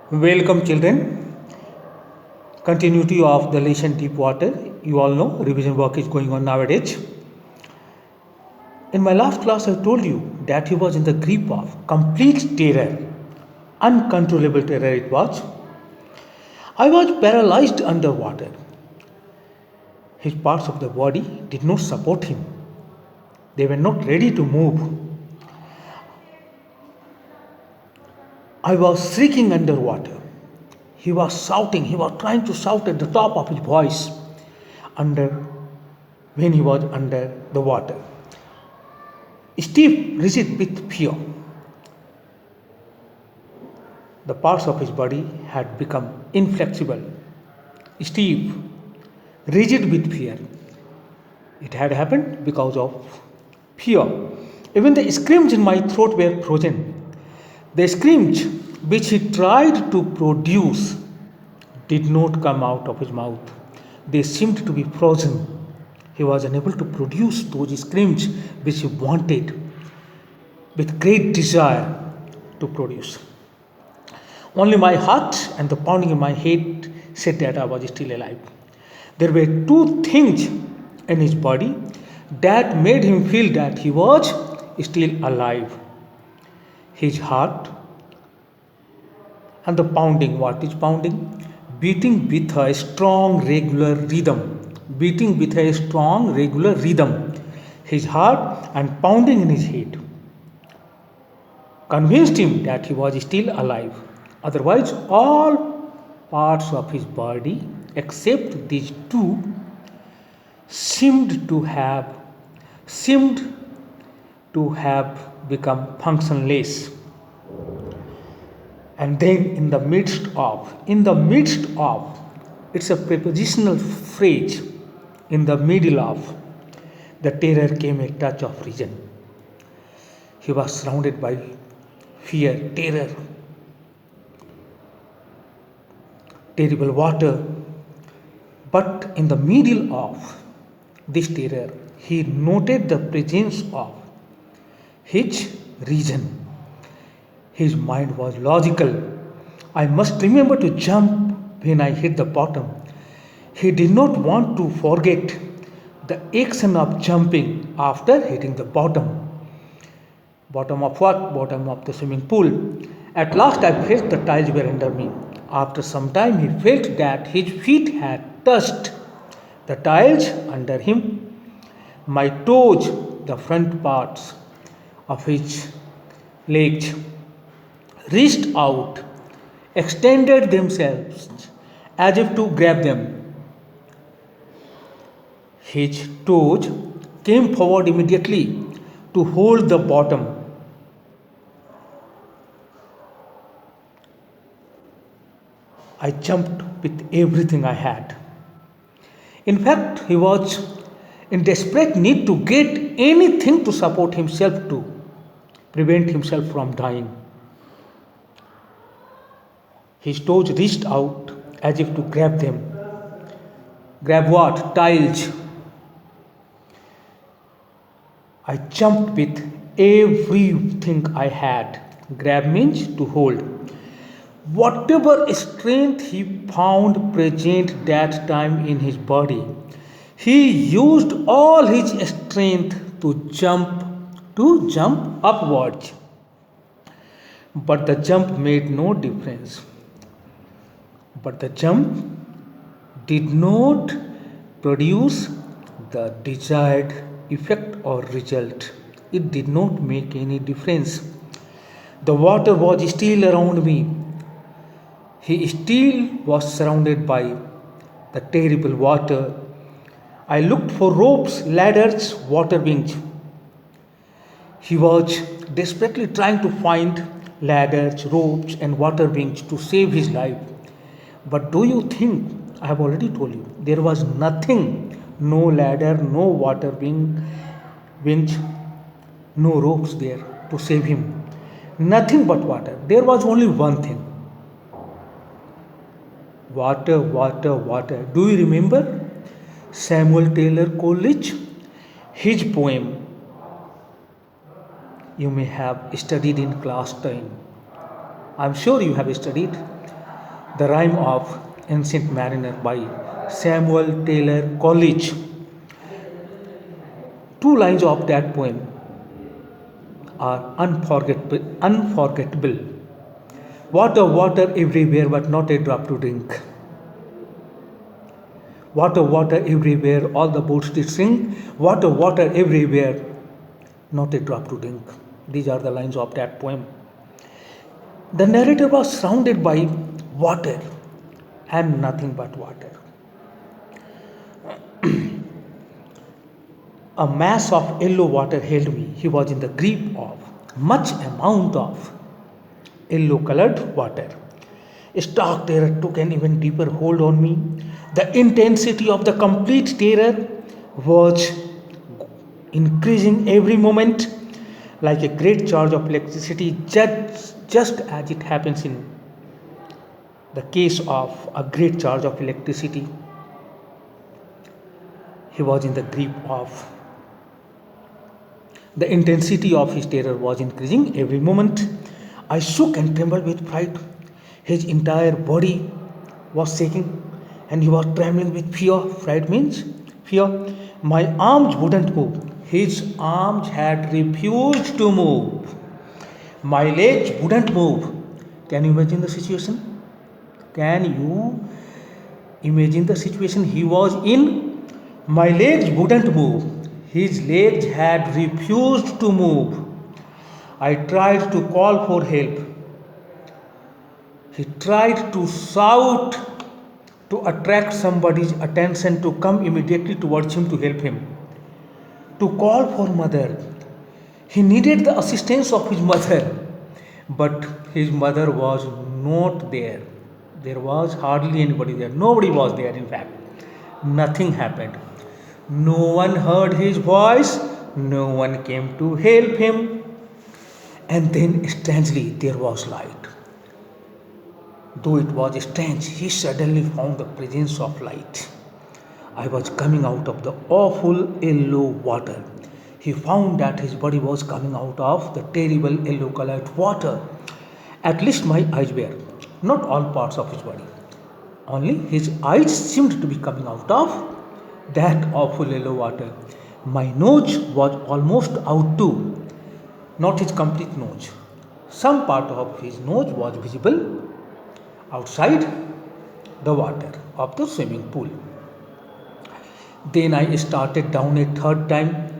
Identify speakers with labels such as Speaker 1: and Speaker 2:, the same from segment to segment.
Speaker 1: Welcome, children. Continuity of the lesson deep water. You all know revision work is going on nowadays. In my last class, I told you that he was in the grip of complete terror, uncontrollable terror it was. I was paralyzed underwater. His parts of the body did not support him, they were not ready to move. I was shrieking underwater. He was shouting, he was trying to shout at the top of his voice under when he was under the water. Steve rigid with fear. The parts of his body had become inflexible. Steve rigid with fear. It had happened because of fear. Even the screams in my throat were frozen. The screams which he tried to produce did not come out of his mouth. They seemed to be frozen. He was unable to produce those screams which he wanted with great desire to produce. Only my heart and the pounding in my head said that I was still alive. There were two things in his body that made him feel that he was still alive: his heart and the pounding. What is pounding? Beating with a strong regular rhythm. Beating with a strong regular rhythm. His heart and pounding in his head convinced him that he was still alive. Otherwise, all parts of his body except these two seemed to have become functionless. And then in the midst of, it's a prepositional phrase, in the middle of the terror came a touch of reason. He was surrounded by fear, terror, terrible water. But in the middle of this terror, he noted the presence of his reason. His mind was logical. I must remember to jump when I hit the bottom. He did not want to forget the action of jumping after hitting the bottom. Bottom of what? Bottom of the swimming pool. At last I felt the tiles were under me. After some time he felt that his feet had touched the tiles under him. My toes, the front parts of his legs, reached out, extended themselves as if to grab them. His toes came forward immediately to hold the bottom. I jumped with everything I had. In fact, he was in desperate need to get anything to support himself, to prevent himself from dying. His toes reached out as if to grab them. Grab what? Tiles. I jumped with everything I had. Grab means to hold. Whatever strength he found present that time in his body, he used all his strength to jump upwards. But the jump made no difference. But the jump did not produce the desired effect or result. It did not make any difference. The water was still around me. He still was surrounded by the terrible water. I looked for ropes, ladders, water wings. He was desperately trying to find ladders, ropes, and water wings to save his life. But do you think, I have already told you, there was nothing, no ladder, no water winch, no ropes there to save him. Nothing but water. There was only one thing: water, water, water. Do you remember Samuel Taylor Coleridge? His poem you may have studied in class 10. I'm sure you have studied. The Rime of Ancient Mariner by Samuel Taylor Coleridge. Two lines of that poem are unforgettable. Water, water everywhere, but not a drop to drink. Water, water everywhere, all the boats did sing. Water, water everywhere, not a drop to drink. These are the lines of that poem. The narrator was surrounded by water and nothing but water. A mass of yellow water held me. He was in the grip of much amount of yellow colored water. Stark terror took an even deeper hold on me. The intensity of the complete terror was increasing every moment like a great charge of electricity, just as it happens in the case of a great charge of electricity. He was in the grip of the intensity of his terror was increasing every moment. I shook and trembled with fright. His entire body was shaking and he was trembling with fear. Fright means fear. My arms wouldn't move. His arms had refused to move. My legs wouldn't move. Can you imagine the situation? Can you imagine the situation he was in? My legs wouldn't move. His legs had refused to move. I tried to call for help. He tried to shout to attract somebody's attention to come immediately towards him to help him. To call for mother. He needed the assistance of his mother, but his mother was not there. There was hardly anybody there. Nobody was there, in fact. Nothing happened. No one heard his voice. No one came to help him. And then, strangely, there was light. Though it was strange, he suddenly found the presence of light. I was coming out of the awful yellow water. He found that his body was coming out of the terrible yellow colored water. At least my eyes were, not all parts of his body. Only his eyes seemed to be coming out of that awful yellow water. My nose was almost out too, not his complete nose. Some part of his nose was visible outside the water of the swimming pool. Then I started down a third time.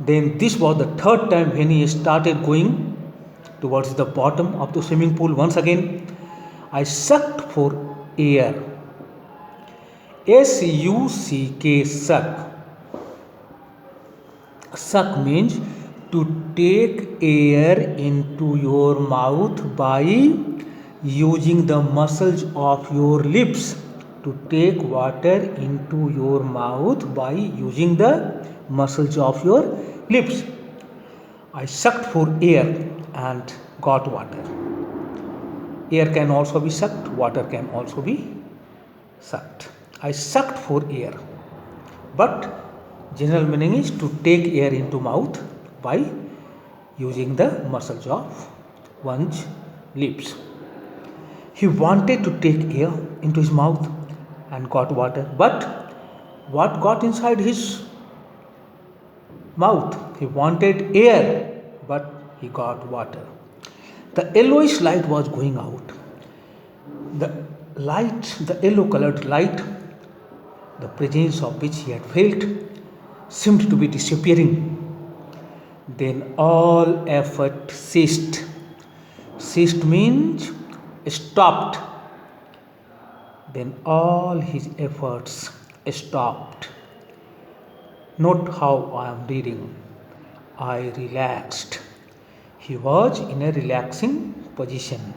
Speaker 1: Then this was the third time when he started going towards the bottom of the swimming pool. Once again, I sucked for air. S-U-C-K, suck. Suck means to take air into your mouth by using the muscles of your lips. To take water into your mouth by using the muscles of your lips. I sucked for air and got water. Air can also be sucked, water can also be sucked. I sucked for air, but general meaning is to take air into mouth by using the muscles of one's lips. He wanted to take air into his mouth and got water, but what got inside his mouth? He wanted air, but he got water. The yellowish light was going out. The light, the yellow colored light, the presence of which he had felt, seemed to be disappearing. Then all effort ceased. Ceased means stopped. Then all his efforts stopped. Note how I am reading. I relaxed. He was in a relaxing position.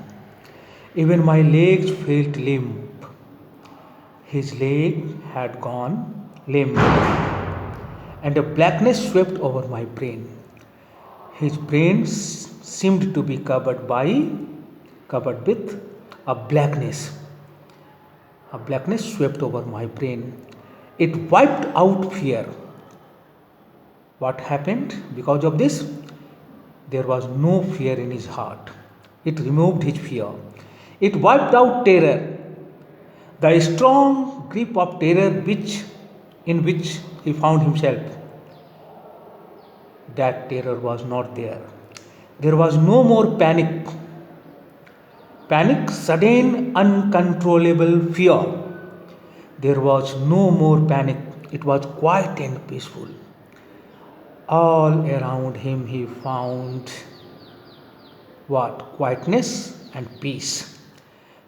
Speaker 1: Even my legs felt limp. His leg had gone limp, and a blackness swept over my brain. His brain seemed to be covered with a blackness. A blackness swept over my brain. It wiped out fear. What happened because of this? There was no fear in his heart. It removed his fear. It wiped out terror. The strong grip of terror in which he found himself, that terror was not there. There was no more panic. Panic, sudden, uncontrollable fear. There was no more panic. It was quiet and peaceful. All around him he found what? Quietness and peace.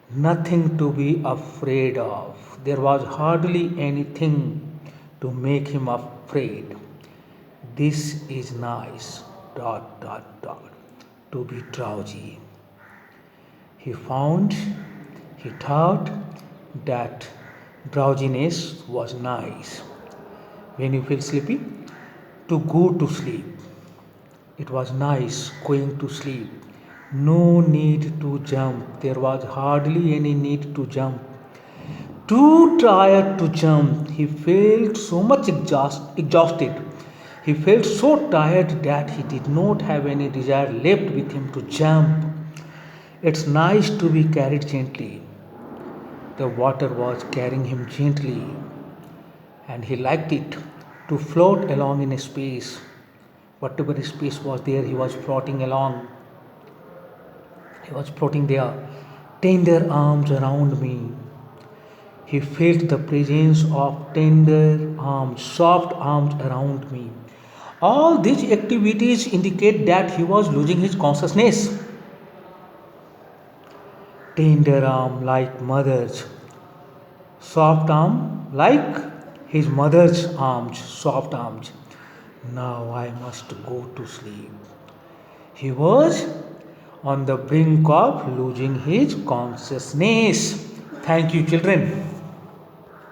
Speaker 1: Nothing to be afraid of. There was hardly anything to make him afraid. This is nice. Dot dot dot. To be drowsy. He found, he thought that drowsiness was nice. When you feel sleepy, to go to sleep. It was nice going to sleep. No need to jump. There was hardly any need to jump. Too tired to jump. He felt so much exhausted. He felt so tired that he did not have any desire left with him to jump. It's nice to be carried gently. The water was carrying him gently, and he liked it to float along in space. Whatever space was there, he was floating along. He was floating there. Tender arms around me. He felt the presence of tender arms, soft arms around me. All these activities indicate that he was losing his consciousness. Tender arm like mother's, soft arm like his mother's arms, soft arms. Now I must go to sleep. He was on the brink of losing his consciousness. Thank you, children.